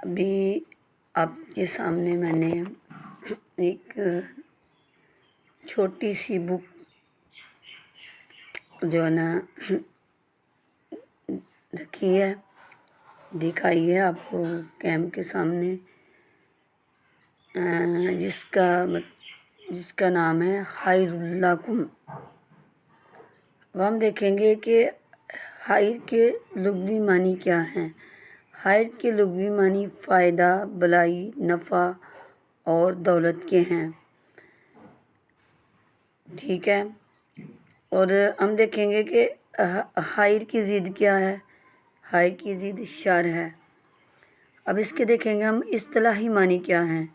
ابھی آپ کے سامنے میں نے ایک چھوٹی سی بک جو ہے نا رکھی ہے، دکھائی ہے آپ کو کیمپ کے سامنے، جس کا نام ہے خیر لکم۔ اب ہم دیکھیں گے کہ خیر کے لغوی معنی کیا ہیں۔ خیر کے لغوی معنی فائدہ، بھلائی، نفع اور دولت کے ہیں، ٹھیک ہے۔ اور ہم دیکھیں گے کہ خیر کی ضد کیا ہے۔ خیر کی ضد شر ہے۔ اب اس کے دیکھیں گے ہم اصطلاحی معنی کیا ہیں۔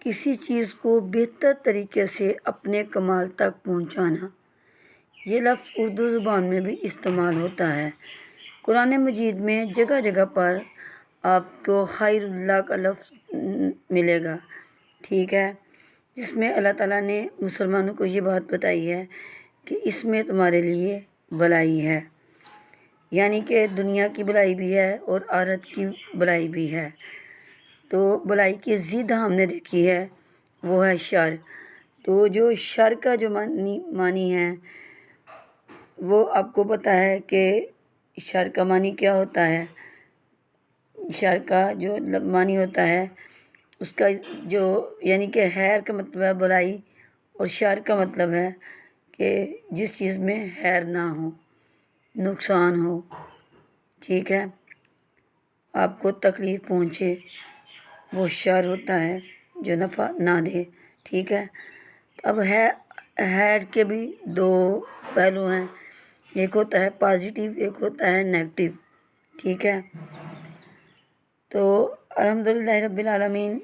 کسی چیز کو بہتر طریقے سے اپنے کمال تک پہنچانا، یہ لفظ اردو زبان میں بھی استعمال ہوتا ہے۔ قرآن مجید میں جگہ جگہ پر آپ کو خیر اللہ کا لفظ ملے گا، ٹھیک ہے، جس میں اللہ تعالیٰ نے مسلمانوں کو یہ بات بتائی ہے کہ اس میں تمہارے لیے بھلائی ہے، یعنی کہ دنیا کی بھلائی بھی ہے اور آخرت کی بھلائی بھی ہے۔ تو بھلائی کی ضد ہم نے دیکھی ہے، وہ ہے شر۔ تو جو شر کا جو معنی ہے وہ آپ کو پتہ ہے کہ شر کا معنی کیا ہوتا ہے۔ شر کا جو معنی ہوتا ہے اس کا جو یعنی کہ خیر کا مطلب ہے بھلائی، اور شر کا مطلب ہے کہ جس چیز میں خیر نہ ہو، نقصان ہو، ٹھیک ہے، آپ کو تکلیف پہنچے، وہ شر ہوتا ہے جو نفع نہ دے، ٹھیک ہے۔ اب خیر کے بھی دو پہلو ہیں، ایک ہوتا ہے پازیٹیو، ایک ہوتا ہے نیگیٹیو، ٹھیک ہے۔ تو الحمدللہ رب العالمین،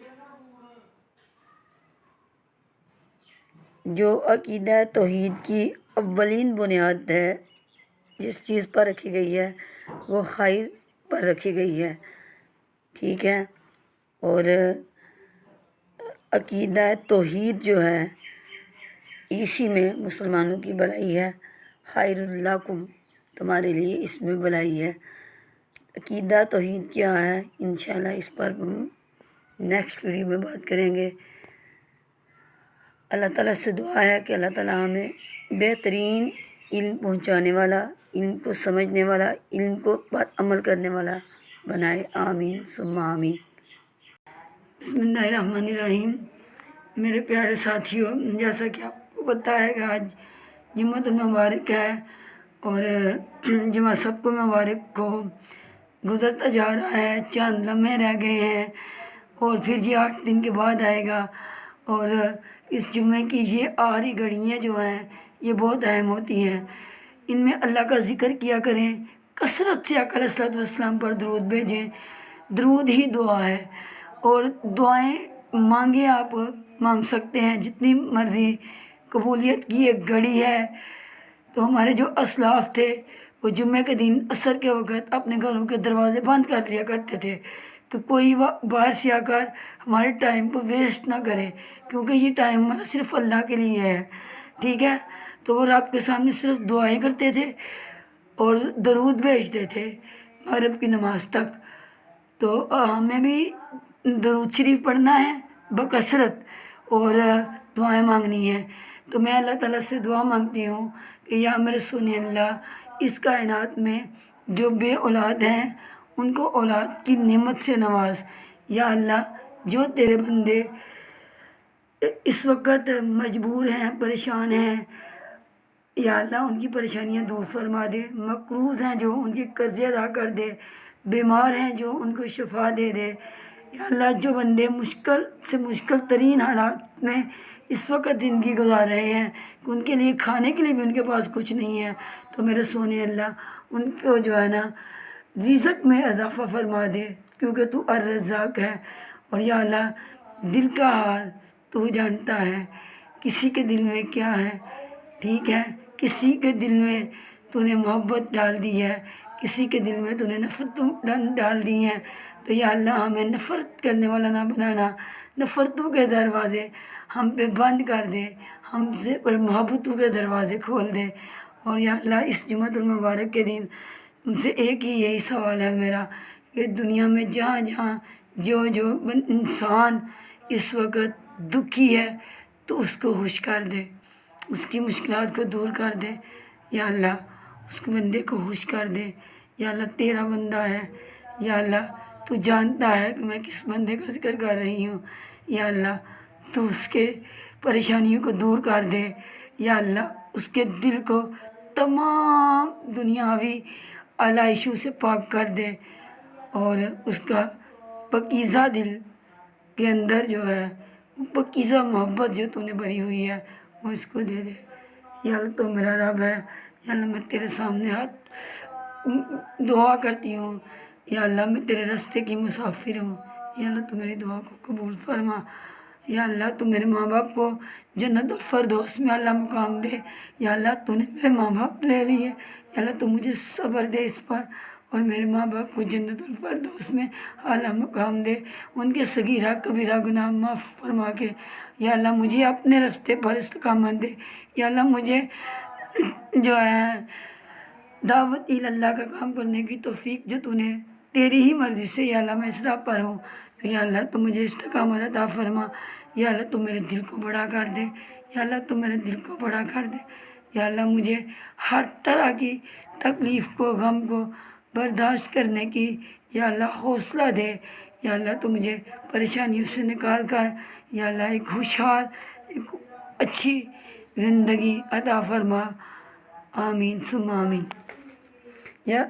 جو عقیدہ توحید کی اولین بنیاد ہے، جس چیز پر رکھی گئی ہے وہ خیر پر رکھی گئی ہے، ٹھیک ہے۔ اور عقیدہ توحید جو ہے اسی میں مسلمانوں کی بھلائی ہے۔ خیر لکم، تمہارے لیے اس میں بھلائی ہے۔ عقیدہ توحید کیا ہے، انشاءاللہ اس پر ہم نیکسٹ ویڈیو میں بات کریں گے۔ اللہ تعالیٰ سے دعا ہے کہ اللہ تعالیٰ ہمیں بہترین علم پہنچانے والا، علم کو سمجھنے والا، علم کو پر عمل کرنے والا بنائے، آمین ثم آمین۔ بسم اللہ الرحمن الرحیم۔ میرے پیارے ساتھیوں، جیسا کہ آپ کو پتہ ہے کہ آج جمعۃ المبارک ہے، اور جمعہ سب کو مبارک ہو۔ گزرتا جا رہا ہے، چند لمحے رہ گئے ہیں اور پھر یہ 8 دن کے بعد آئے گا، اور اس جمعے کی یہ آخری گھڑیاں جو ہیں یہ بہت اہم ہوتی ہیں۔ ان میں اللہ کا ذکر کیا کریں، کثرت سے آقا علیہ الصلوۃ والسلام پر درود بھیجیں۔ درود ہی دعا ہے، اور دعائیں مانگیں، آپ مانگ سکتے ہیں جتنی مرضی۔ قبولیت کی ایک گھڑی ہے۔ تو ہمارے جو اسلاف تھے وہ جمعے کے دن عصر کے وقت اپنے گھروں کے دروازے بند کر لیا کرتے تھے کہ کوئی باہر سے آ کر ہمارے ٹائم کو ویسٹ نہ کرے، کیونکہ یہ ٹائم ہمارا صرف اللہ کے لیے ہے، ٹھیک ہے۔ تو وہ رب کے سامنے صرف دعائیں کرتے تھے اور درود بھیجتے تھے مغرب کی نماز تک۔ تو ہمیں بھی درود شریف پڑھنا ہے بکثرت اور دعائیں مانگنی ہیں۔ تو میں اللہ تعالیٰ سے دعا مانگتی ہوں کہ یا میرے سونے اللہ، اس کائنات میں جو بے اولاد ہیں ان کو اولاد کی نعمت سے نواز۔ یا اللہ، جو تیرے بندے اس وقت مجبور ہیں، پریشان ہیں، یا اللہ ان کی پریشانیاں دور فرما دے۔ مقروض ہیں جو، ان کے قرضے ادا کر دے۔ بیمار ہیں جو، ان کو شفا دے دے۔ یا اللہ، جو بندے مشکل سے مشکل ترین حالات میں اس وقت زندگی گزار رہے ہیں کہ ان کے لیے کھانے کے لیے بھی ان کے پاس کچھ نہیں ہے، تو میرے سونے اللہ ان کو جو ہے نا رزق میں اضافہ فرما دے، کیونکہ تو الرزاق ہے۔ اور یا اللہ، دل کا حال تو جانتا ہے، کسی کے دل میں کیا ہے، ٹھیک ہے۔ کسی کے دل میں تو نے محبت ڈال دی ہے، کسی کے دل میں تو نے نفرت ڈال دی ہیں۔ تو یا اللہ، ہمیں نفرت کرنے والا نہ بنانا، نفرتوں کے دروازے ہم پہ بند کر دے، ہم سے پر محبتوں کے دروازے کھول دے۔ اور یا اللہ، اس جمعۃ المبارک کے دن ان سے ایک ہی یہی سوال ہے میرا کہ دنیا میں جہاں جہاں جو انسان اس وقت دکھی ہے تو اس کو خوش کر دے، اس کی مشکلات کو دور کر دے یا اللہ، اس کو بندے کو خوش کر دے یا اللہ، تیرا بندہ ہے یا اللہ، تو جانتا ہے کہ میں کس بندے کا ذکر کر رہی ہوں یا اللہ، تو اس کے پریشانیوں کو دور کر دے یا اللہ، اس کے دل کو تمام دنیاوی علائشوں سے پاک کر دے اور اس کا پاکیزہ دل کے اندر جو ہے وہ پاکیزہ محبت جو تو نے بھری ہوئی ہے وہ اس کو دے دے یا اللہ، تو میرا رب ہے یا اللہ، میں تیرے سامنے ہاتھ دعا کرتی ہوں یا اللہ، میں تیرے راستے کی مسافر ہوں یا اللہ، تو میری دعا کو قبول فرما یا اللہ، تو میرے ماں باپ کو جنت الفردوس میں اللہ مقام دے یا اللہ، تو نے میرے ماں باپ لے لیے یا اللہ، تو مجھے صبر دے اس پر اور میرے ماں باپ کو جنت الفردوس میں اعلیٰ مقام دے، ان کے صغیرہ کبیرہ گناہ معاف فرما کے یا اللہ مجھے اپنے راستے پر استقامت دے یا اللہ، مجھے جو ہے دعوت اللہ کا کام کرنے کی توفیق جو تو نے تیری ہی مرضی سے یا اللہ میں اس راہ پر ہوں یا اللہ، تو مجھے استقامت عطا فرما یا اللہ، تو میرے دل کو بڑا کر دے یا اللہ، تو میرے دل کو بڑا کر دے یا اللہ، مجھے ہر طرح کی تکلیف کو، غم کو برداشت کرنے کی یا اللہ حوصلہ دے یا اللہ، تو مجھے پریشانیوں سے نکال کر یا اللہ ایک خوشحال، ایک اچھی زندگی عطا فرما، آمین ثم آمین یا